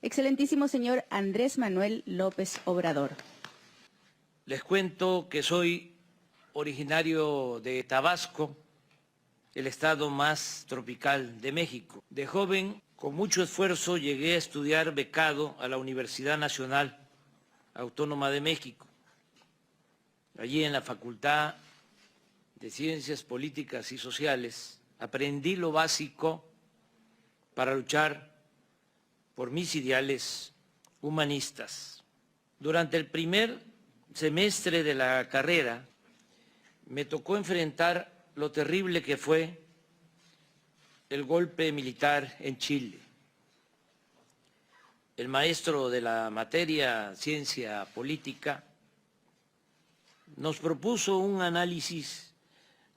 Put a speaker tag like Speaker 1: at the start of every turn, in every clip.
Speaker 1: Excelentísimo señor Andrés Manuel López Obrador.
Speaker 2: Les cuento que soy originario de Tabasco, el estado más tropical de México. De joven, con mucho esfuerzo, llegué a estudiar becado a la Universidad Nacional Autónoma de México. Allí en la Facultad de Ciencias Políticas y Sociales aprendí lo básico para luchar por mis ideales humanistas. Durante el primer semestre de la carrera me tocó enfrentar lo terrible que fue el golpe militar en Chile. El maestro de la materia Ciencia Política nos propuso un análisis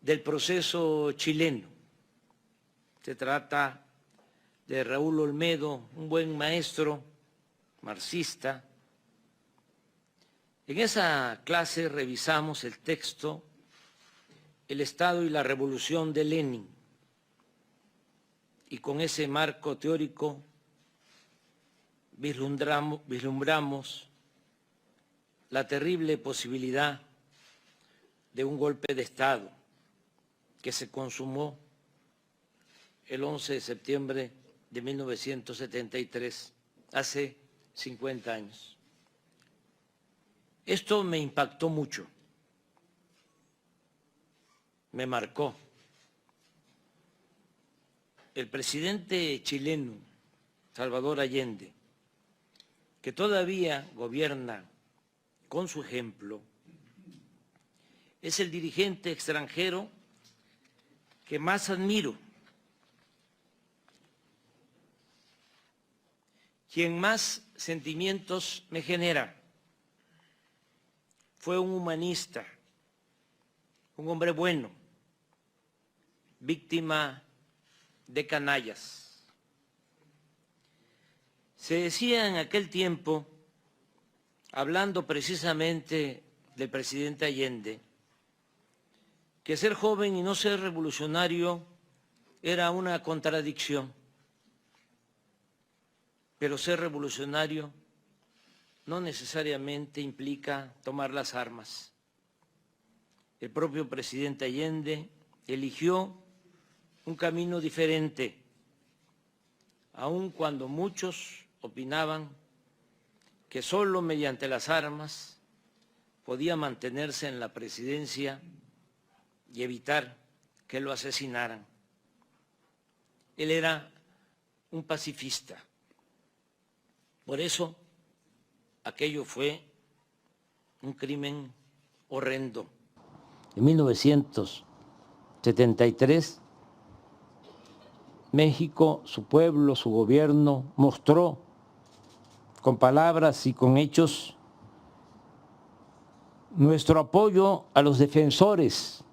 Speaker 2: del proceso chileno. Se trata de Raúl Olmedo, un buen maestro marxista. En esa clase revisamos el texto El Estado y la Revolución de Lenin, y con ese marco teórico vislumbramos la terrible posibilidad de un golpe de Estado que se consumó el 11 de septiembre de 1973, hace 50 años. Esto me impactó mucho, me marcó. El presidente chileno, Salvador Allende, que todavía gobierna con su ejemplo, es el dirigente extranjero que más admiro, quien más sentimientos me genera. Fue un humanista, un hombre bueno, víctima de canallas. Se decía en aquel tiempo, hablando precisamente del presidente Allende, que ser joven y no ser revolucionario era una contradicción, pero ser revolucionario no necesariamente implica tomar las armas. El propio presidente Allende eligió un camino diferente, aun cuando muchos opinaban que solo mediante las armas podía mantenerse en la presidencia y evitar que lo asesinaran. Él era un pacifista. Por eso, aquello fue un crimen horrendo. En 1973, México, su pueblo, su gobierno, mostró con palabras y con hechos nuestro apoyo a los defensores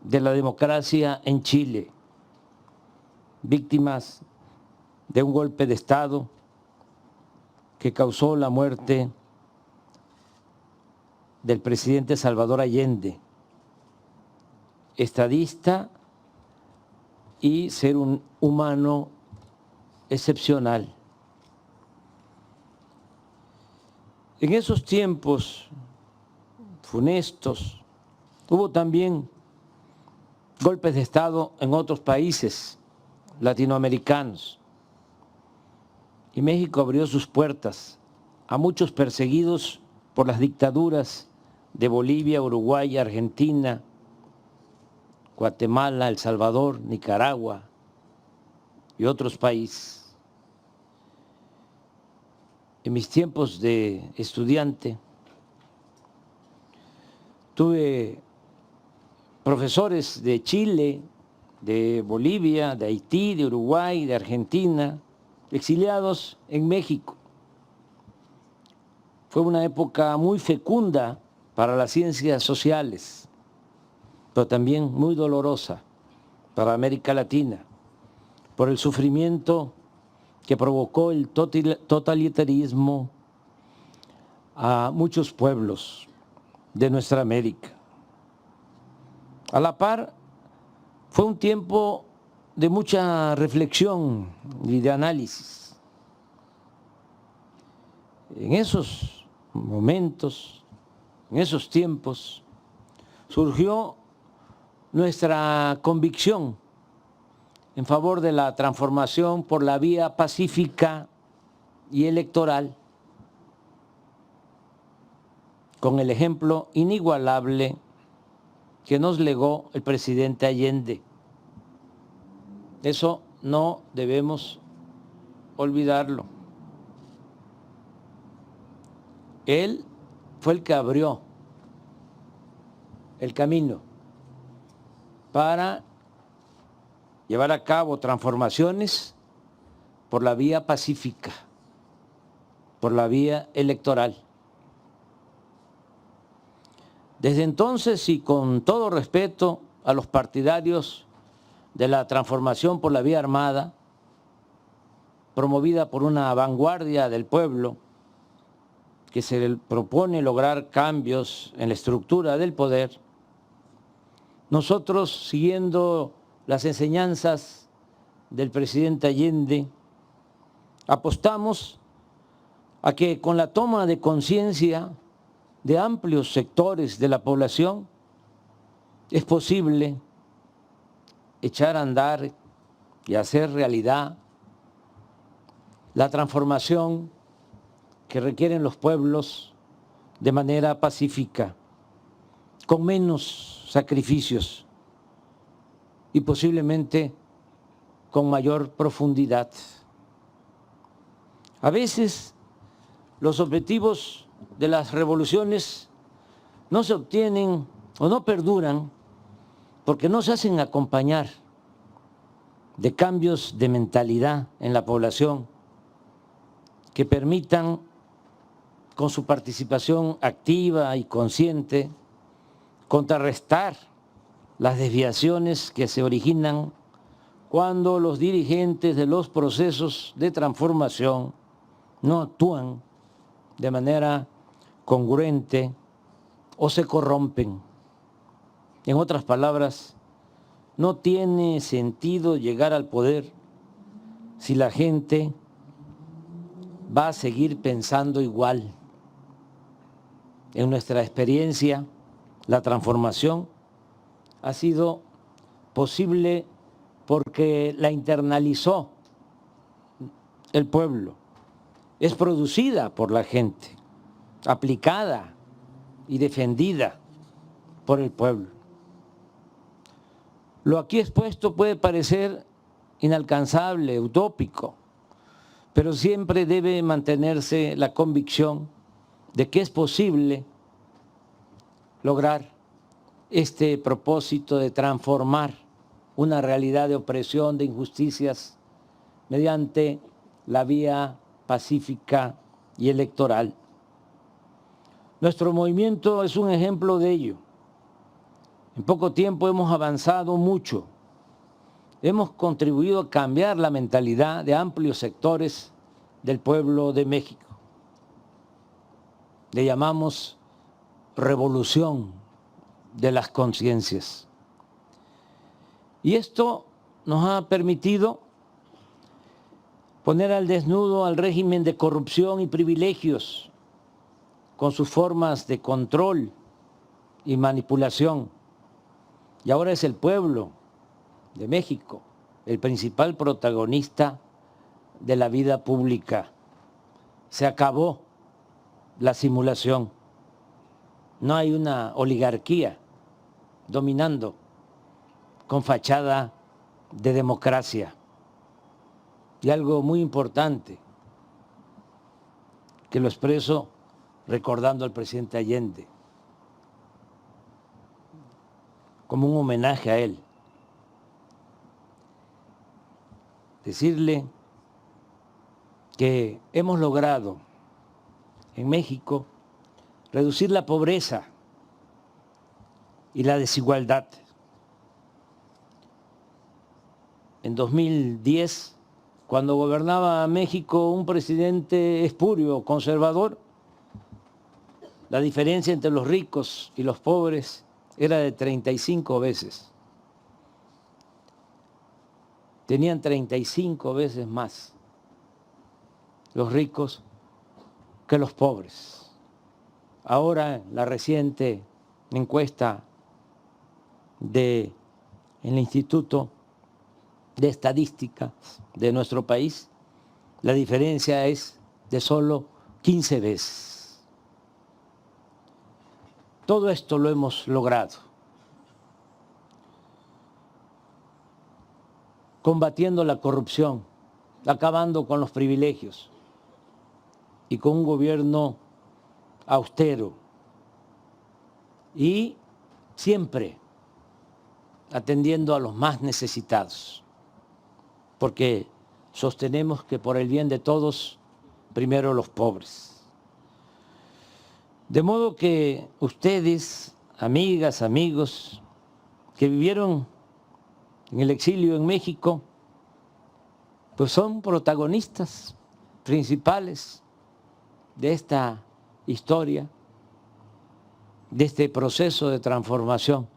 Speaker 2: de la democracia en Chile, víctimas de un golpe de Estado que causó la muerte del presidente Salvador Allende, estadista y ser un humano excepcional. En esos tiempos funestos hubo también golpes de Estado en otros países latinoamericanos, y México abrió sus puertas a muchos perseguidos por las dictaduras de Bolivia, Uruguay, Argentina, Guatemala, El Salvador, Nicaragua y otros países. En mis tiempos de estudiante tuve profesores de Chile, de Bolivia, de Haití, de Uruguay, de Argentina, exiliados en México. Fue una época muy fecunda para las ciencias sociales, pero también muy dolorosa para América Latina, por el sufrimiento que provocó el totalitarismo a muchos pueblos de nuestra América. A la par, fue un tiempo de mucha reflexión y de análisis.
Speaker 3: En esos momentos, en esos tiempos, surgió nuestra convicción en favor de la transformación por la vía pacífica y electoral, con el ejemplo inigualable que nos legó el presidente Allende. Eso no debemos olvidarlo. Él fue el que abrió el camino para llevar a cabo transformaciones por la vía pacífica, por la vía electoral. Desde entonces, y con todo respeto a los partidarios de la transformación por la vía armada, promovida por una vanguardia del pueblo que se propone lograr cambios en la estructura del poder, nosotros, siguiendo las enseñanzas del presidente Allende, apostamos a que con la toma de conciencia de amplios sectores de la población es posible echar a andar y hacer realidad la transformación que requieren los pueblos de manera pacífica, con menos sacrificios y posiblemente con mayor profundidad. A veces los objetivos de las revoluciones no se obtienen o no perduran porque no se hacen acompañar de cambios de mentalidad en la población que permitan, con su participación activa y consciente, contrarrestar las desviaciones que se originan cuando los dirigentes de los procesos de transformación no actúan de manera congruente o se corrompen. En otras palabras, no tiene sentido llegar al poder si la gente va a seguir pensando igual. En nuestra experiencia, la transformación ha sido posible porque la internalizó el pueblo. Es producida por la gente, aplicada y defendida por el pueblo. Lo aquí expuesto puede parecer inalcanzable, utópico, pero siempre debe mantenerse la convicción de que es posible lograr este propósito de transformar una realidad de opresión, de injusticias, mediante la vía pacífica y electoral. Nuestro movimiento es un ejemplo de ello. En poco tiempo hemos avanzado mucho. Hemos contribuido a cambiar la mentalidad de amplios sectores del pueblo de México. Le llamamos revolución de las conciencias. Y esto nos ha permitido poner al desnudo al régimen de corrupción y privilegios con sus formas de control y manipulación. Y ahora es el pueblo de México el principal protagonista de la vida pública. Se acabó la simulación. No hay una oligarquía dominando con fachada de democracia. Y algo muy importante, que lo expreso recordando al presidente Allende, como un homenaje a él. Decirle que hemos logrado en México reducir la pobreza y la desigualdad. En 2010, cuando gobernaba México un presidente espurio, conservador, la diferencia entre los ricos y los pobres era de 35 veces. Tenían 35 veces más los ricos que los pobres. Ahora, la reciente encuesta del Instituto de Estadística de nuestro país, la diferencia es de solo 15 veces. Todo esto lo hemos logrado combatiendo la corrupción, acabando con los privilegios y con un gobierno austero y siempre atendiendo a los más necesitados, porque sostenemos que por el bien de todos, primero los pobres. De modo que ustedes, amigas, amigos, que vivieron en el exilio en México, pues son protagonistas principales de esta historia, de este proceso de transformación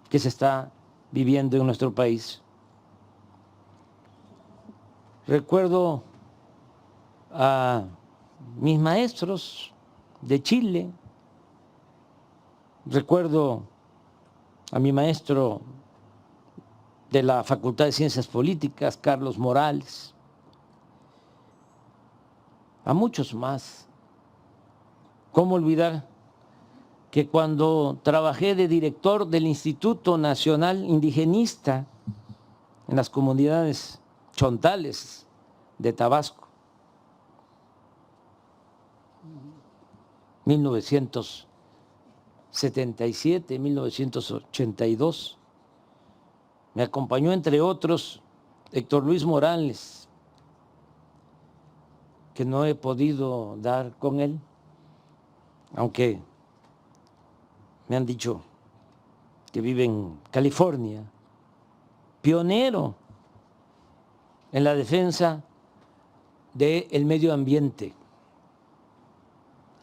Speaker 3: que se está viviendo en nuestro país. Recuerdo a mis maestros de Chile, recuerdo a mi maestro de la Facultad de Ciencias Políticas, Carlos Morales, a muchos más. ¿Cómo olvidar que cuando trabajé de director del Instituto Nacional Indigenista en las comunidades chontales de Tabasco, 1977, 1982, me acompañó, entre otros, Héctor Luis Morales, que no he podido dar con él, aunque me han dicho que vive en California, pionero en la defensa del medio ambiente.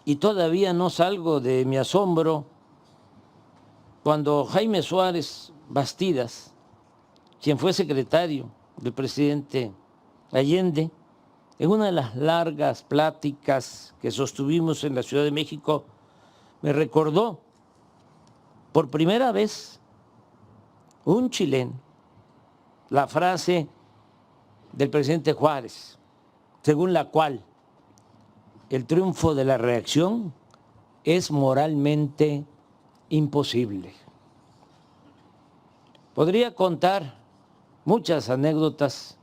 Speaker 3: Y todavía no salgo de mi asombro cuando Jaime Suárez Bastidas, quien fue secretario del presidente Allende, en una de las largas pláticas que sostuvimos en la Ciudad de México, me recordó por primera vez un chileno la frase del presidente Juárez, según la cual el triunfo de la reacción es moralmente imposible. Podría contar muchas anécdotas,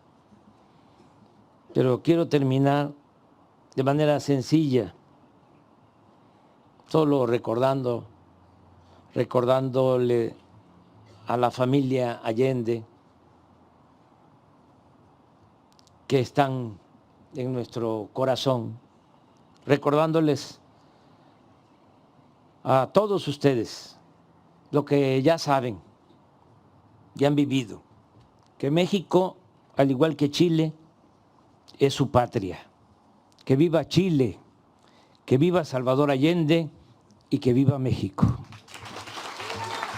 Speaker 3: pero quiero terminar de manera sencilla, solo recordándole a la familia Allende que están en nuestro corazón, recordándoles a todos ustedes lo que ya saben, ya han vivido, que México, al igual que Chile, es su patria. Que viva Chile, que viva Salvador Allende y que viva México.